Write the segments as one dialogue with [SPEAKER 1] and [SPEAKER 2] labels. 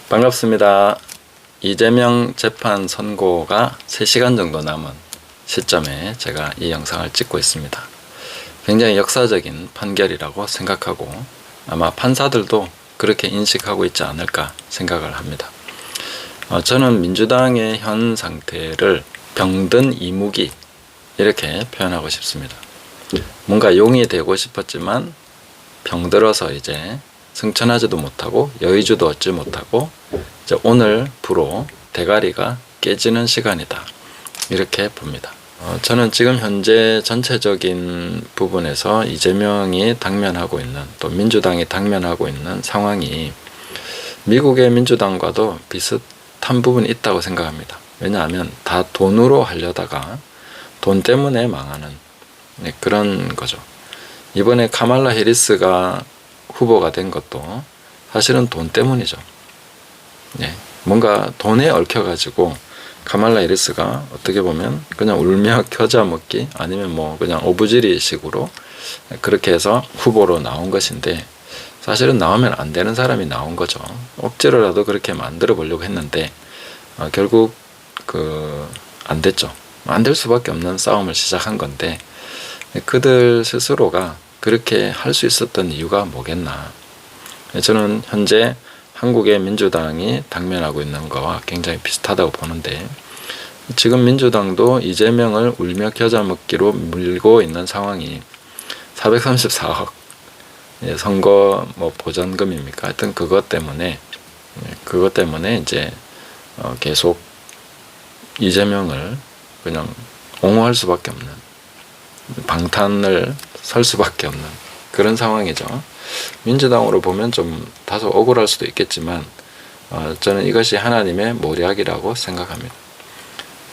[SPEAKER 1] 반갑습니다. 이재명 재판 선고가 3시간 정도 남은 시점에 제가 이 영상을 찍고 있습니다. 굉장히 역사적인 판결이라고 생각하고 아마 판사들도 그렇게 인식하고 있지 않을까 생각을 합니다. 저는 민주당의 현 상태를 병든 이무기 이렇게 표현하고 싶습니다. 뭔가 용이 되고 싶었지만 병들어서 이제 승천하지도 못하고 여의주도 얻지 못하고 이제 오늘부로 대가리가 깨지는 시간이다 이렇게 봅니다. 저는 지금 현재 전체적인 부분에서 이재명이 당면하고 있는 또 민주당이 당면하고 있는 상황이 미국의 민주당과도 비슷한 부분이 있다고 생각합니다. 왜냐하면 다 돈으로 하려다가 돈 때문에 망하는 그런 거죠. 이번에 카말라 해리스가 후보가 된 것도 사실은 돈 때문이죠. 뭔가 돈에 얽혀가지고 카말라 해리스가 어떻게 보면 그냥 울며 겨자 먹기 아니면 뭐 그냥 오부지리 식으로 그렇게 해서 후보로 나온 것인데 사실은 나오면 안 되는 사람이 나온 거죠. 억지로라도 그렇게 만들어 보려고 했는데 결국 안 됐죠. 안 될 수밖에 없는 싸움을 시작한 건데 그들 스스로가 그렇게 할 수 있었던 이유가 뭐겠나. 저는 현재 한국의 민주당이 당면하고 있는 거와 굉장히 비슷하다고 보는데 지금 민주당도 이재명을 울며 겨자 먹기로 물고 있는 상황이 434억 선거 뭐 보전금입니까? 하여튼 그것 때문에 이제 계속 이재명을 그냥 옹호할 수밖에 없는 방탄을 설 수밖에 없는 그런 상황이죠. 민주당으로 보면 좀 다소 억울할 수도 있겠지만 저는 이것이 하나님의 모략이라고 생각합니다.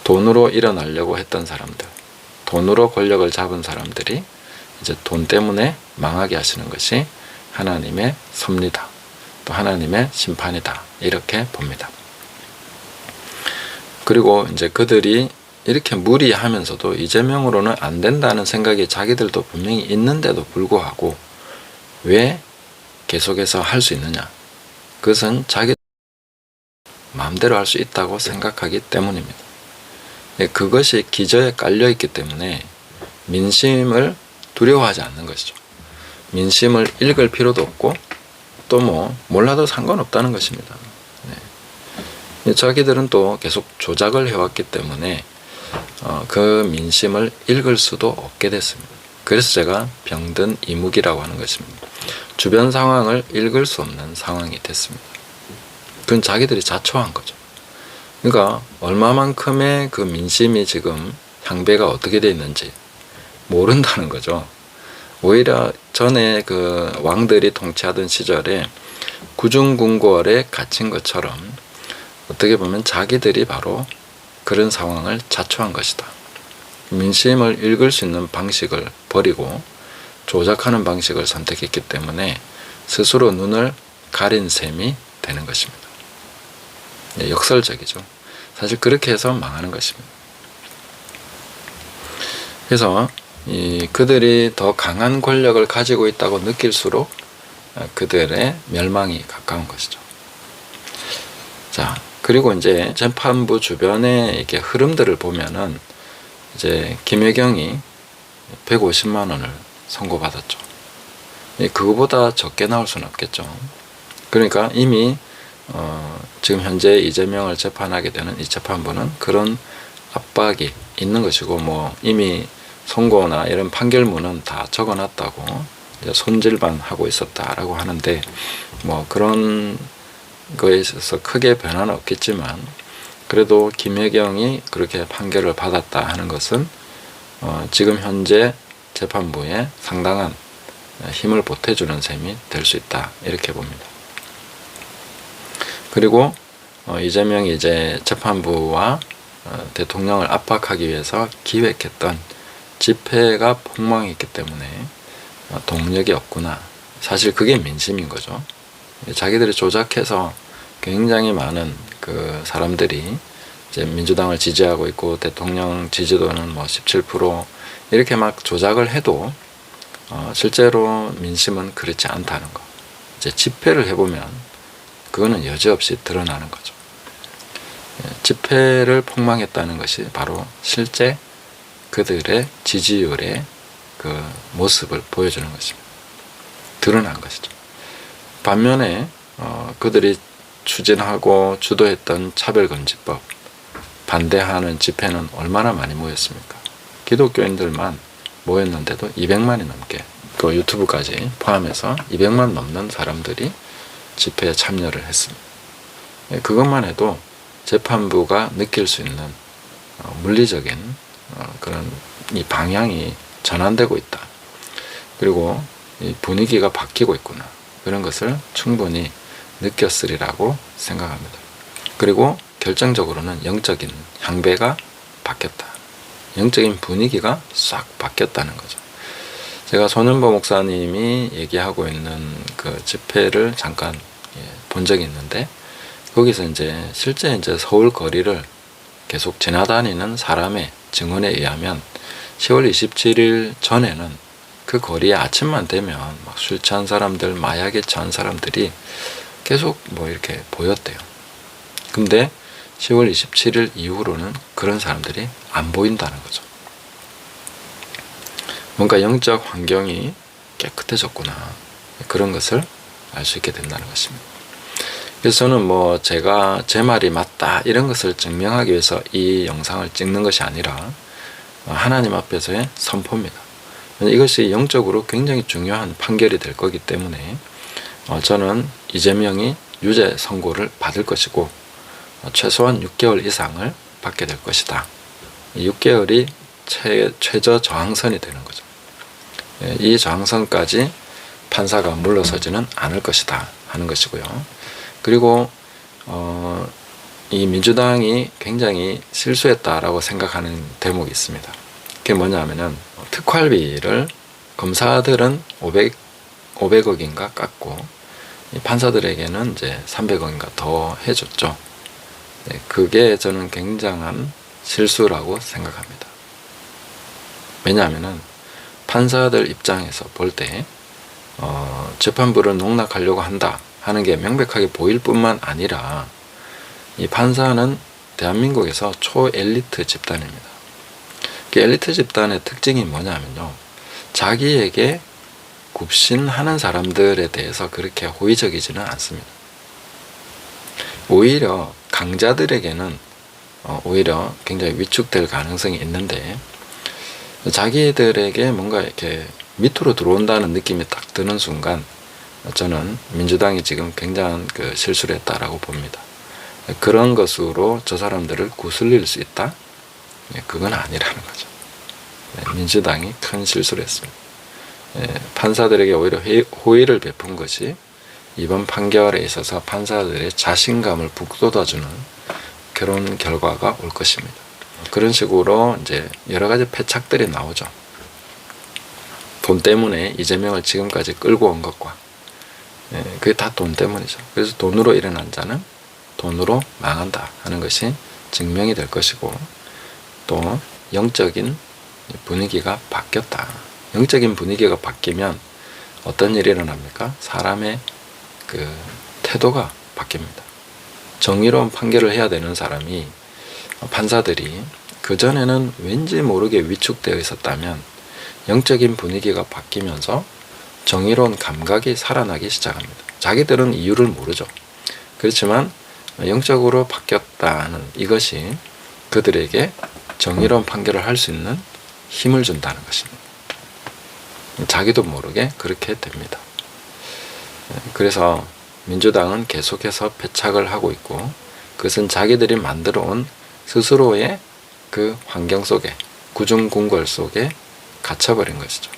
[SPEAKER 1] 돈으로 일어나려고 했던 사람들, 돈으로 권력을 잡은 사람들이 이제 돈 때문에 망하게 하시는 것이 하나님의 섭리다. 또 하나님의 심판이다. 이렇게 봅니다. 그리고 이제 그들이 이렇게 무리하면서도 이재명으로는 안 된다는 생각이 자기들도 분명히 있는데도 불구하고 왜 계속해서 할 수 있느냐? 그것은 자기 마음대로 할 수 있다고 생각하기 때문입니다. 그것이 기저에 깔려있기 때문에 민심을 두려워하지 않는 것이죠. 민심을 읽을 필요도 없고 또 뭐 몰라도 상관없다는 것입니다. 자기들은 또 계속 조작을 해왔기 때문에 그 민심을 읽을 수도 없게 됐습니다. 그래서 제가 병든 이무기라고 하는 것입니다. 주변 상황을 읽을 수 없는 상황이 됐습니다. 그건 자기들이 자초한 거죠. 그러니까 얼마만큼의 그 민심이 지금 향배가 어떻게 돼 있는지 모른다는 거죠. 오히려 전에 그 왕들이 통치하던 시절에 구중궁궐에 갇힌 것처럼 어떻게 보면 자기들이 바로 그런 상황을 자초한 것이다. 민심을 읽을 수 있는 방식을 버리고 조작하는 방식을 선택했기 때문에 스스로 눈을 가린 셈이 되는 것입니다. 역설적이죠. 사실 그렇게 해서 망하는 것입니다. 그래서 그들이 더 강한 권력을 가지고 있다고 느낄수록 그들의 멸망이 가까운 것이죠. 자, 그리고 이제 재판부 주변의 이렇게 흐름들을 보면은 이제 김혜경이 150만 원을 선고받았죠. 그거보다 적게 나올 수는 없겠죠. 그러니까 이미 지금 현재 이재명을 재판하게 되는 이 재판부는 그런 압박이 있는 것이고 뭐 이미 선고나 이런 판결문은 다 적어놨다고 손질만 하고 있었다라고 하는데 뭐 그런 거에 있어서 크게 변화는 없겠지만 그래도 김혜경이 그렇게 판결을 받았다 하는 것은 지금 현재 재판부에 상당한 힘을 보태주는 셈이 될 수 있다 이렇게 봅니다. 그리고 이재명이 이제 재판부와 대통령을 압박하기 위해서 기획했던 집회가 폭망했기 때문에 동력이 없구나. 사실 그게 민심인 거죠. 자기들이 조작해서 굉장히 많은 그 사람들이 이제 민주당을 지지하고 있고 대통령 지지도는 뭐 17% 이렇게 막 조작을 해도 실제로 민심은 그렇지 않다는 거. 이제 집회를 해보면 그거는 여지없이 드러나는 거죠. 집회를 폭망했다는 것이 바로 실제 그들의 지지율의 그 모습을 보여주는 것입니다. 드러난 것이죠. 반면에 그들이 추진하고 주도했던 차별금지법 반대하는 집회는 얼마나 많이 모였습니까? 기독교인들만 모였는데도 200만이 넘게, 그 유튜브까지 포함해서 200만 넘는 사람들이 집회에 참여를 했습니다. 그것만 해도 재판부가 느낄 수 있는 물리적인 그런 이 방향이 전환되고 있다. 그리고 이 분위기가 바뀌고 있구나. 그런 것을 충분히 느꼈으리라고 생각합니다. 그리고 결정적으로는 영적인 향배가 바뀌었다. 영적인 분위기가 싹 바뀌었다는 거죠. 제가 손현보 목사님이 얘기하고 있는 그 집회를 잠깐 본 적이 있는데, 거기서 실제 서울 거리를 계속 지나다니는 사람의 증언에 의하면 10월 27일 전에는 그 거리에 아침만 되면 막 술 취한 사람들, 마약에 취한 사람들이 계속 이렇게 보였대요. 근데 10월 27일 이후로는 그런 사람들이 안 보인다는 거죠. 뭔가 영적 환경이 깨끗해졌구나. 그런 것을 알 수 있게 된다는 것입니다. 그래서 저는 제가 제 말이 맞다 이런 것을 증명하기 위해서 이 영상을 찍는 것이 아니라 하나님 앞에서의 선포입니다. 이것이 영적으로 굉장히 중요한 판결이 될 거기 때문에 저는 이재명이 유죄 선고를 받을 것이고 최소한 6개월 이상을 받게 될 것이다. 6개월이 최저 저항선이 되는 거죠. 이 저항선까지 판사가 물러서지는 않을 것이다 하는 것이고요. 그리고 이 민주당이 굉장히 실수했다라고 생각하는 대목이 있습니다. 그게 뭐냐면은 특활비를 검사들은 500억인가 깎고 판사들에게는 300억인가 더 해줬죠. 그게 저는 굉장한 실수라고 생각합니다. 왜냐하면은 판사들 입장에서 볼 때 재판부를 농락하려고 한다 하는 게 명백하게 보일 뿐만 아니라 이 판사는 대한민국에서 초엘리트 집단입니다. 그 엘리트 집단의 특징이 뭐냐면요, 자기에게 굽신하는 사람들에 대해서 그렇게 호의적이지는 않습니다. 오히려 강자들에게는 오히려 굉장히 위축될 가능성이 있는데, 자기들에게 뭔가 이렇게 밑으로 들어온다는 느낌이 딱 드는 순간 저는 민주당이 지금 굉장한 그 실수를 했다라고 봅니다. 그런 것으로 저 사람들을 구슬릴 수 있다? 그건 아니라는 거죠. 민주당이 큰 실수를 했습니다. 판사들에게 오히려 호의를 베푼 것이 이번 판결에 있어서 판사들의 자신감을 북돋아주는 그런 결과가 올 것입니다. 그런 식으로 여러 가지 패착들이 나오죠. 돈 때문에 이재명을 지금까지 끌고 온 것과 그게 다 돈 때문이죠. 그래서 돈으로 일어난 자는 돈으로 망한다 하는 것이 증명이 될 것이고, 또 영적인 분위기가 바뀌었다. 영적인 분위기가 바뀌면 어떤 일이 일어납니까? 사람의 그 태도가 바뀝니다. 정의로운 판결을 해야 되는 사람이, 판사들이 그전에는 왠지 모르게 위축되어 있었다면 영적인 분위기가 바뀌면서 정의로운 감각이 살아나기 시작합니다. 자기들은 이유를 모르죠. 그렇지만 영적으로 바뀌었다는 이것이 그들에게 정의로운 판결을 할 수 있는 힘을 준다는 것입니다. 자기도 모르게 그렇게 됩니다. 그래서 민주당은 계속해서 패착을 하고 있고, 그것은 자기들이 만들어 온 스스로의 그 환경 속에, 구중궁궐 속에 갇혀버린 것이죠.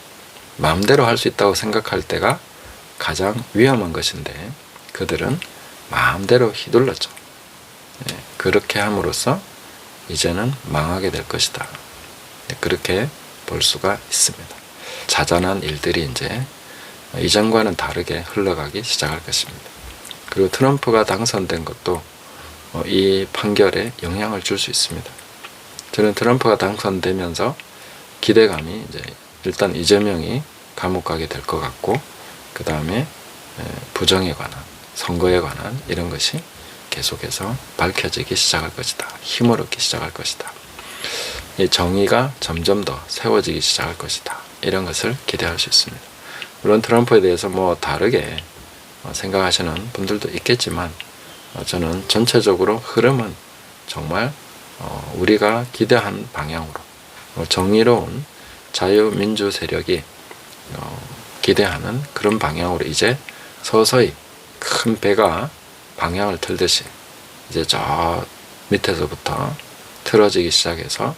[SPEAKER 1] 마음대로 할 수 있다고 생각할 때가 가장 위험한 것인데 그들은 마음대로 휘둘렀죠. 그렇게 함으로써 이제는 망하게 될 것이다. 그렇게 볼 수가 있습니다. 자잘한 일들이 이전과는 다르게 흘러가기 시작할 것입니다. 그리고 트럼프가 당선된 것도 이 판결에 영향을 줄 수 있습니다. 저는 트럼프가 당선되면서 기대감이 일단 이재명이 감옥 가게 될 것 같고, 그 다음에 부정에 관한 선거에 관한 이런 것이 계속해서 밝혀지기 시작할 것이다. 힘을 얻기 시작할 것이다. 이 정의가 점점 더 세워지기 시작할 것이다. 이런 것을 기대할 수 있습니다. 물론 트럼프에 대해서 뭐 다르게 생각하시는 분들도 있겠지만 저는 전체적으로 흐름은 정말 우리가 기대한 방향으로 정의로운 자유민주 세력이 기대하는 그런 방향으로 이제 서서히 큰 배가 방향을 틀듯이 이제 저 밑에서부터 틀어지기 시작해서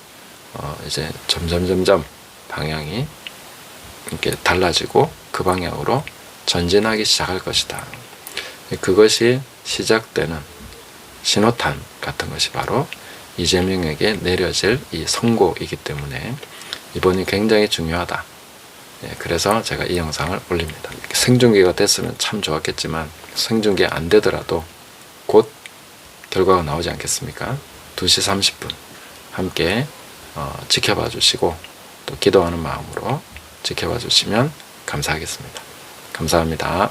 [SPEAKER 1] 이제 점점 방향이 이렇게 달라지고 그 방향으로 전진하기 시작할 것이다. 그것이 시작되는 신호탄 같은 것이 바로 이재명에게 내려질 이 선고이기 때문에 이번이 굉장히 중요하다. 그래서 제가 이 영상을 올립니다. 생중계가 됐으면 참 좋았겠지만 생중계 안 되더라도 곧 결과가 나오지 않겠습니까? 2시 30분 함께 지켜봐 주시고 또 기도하는 마음으로 지켜봐 주시면 감사하겠습니다. 감사합니다.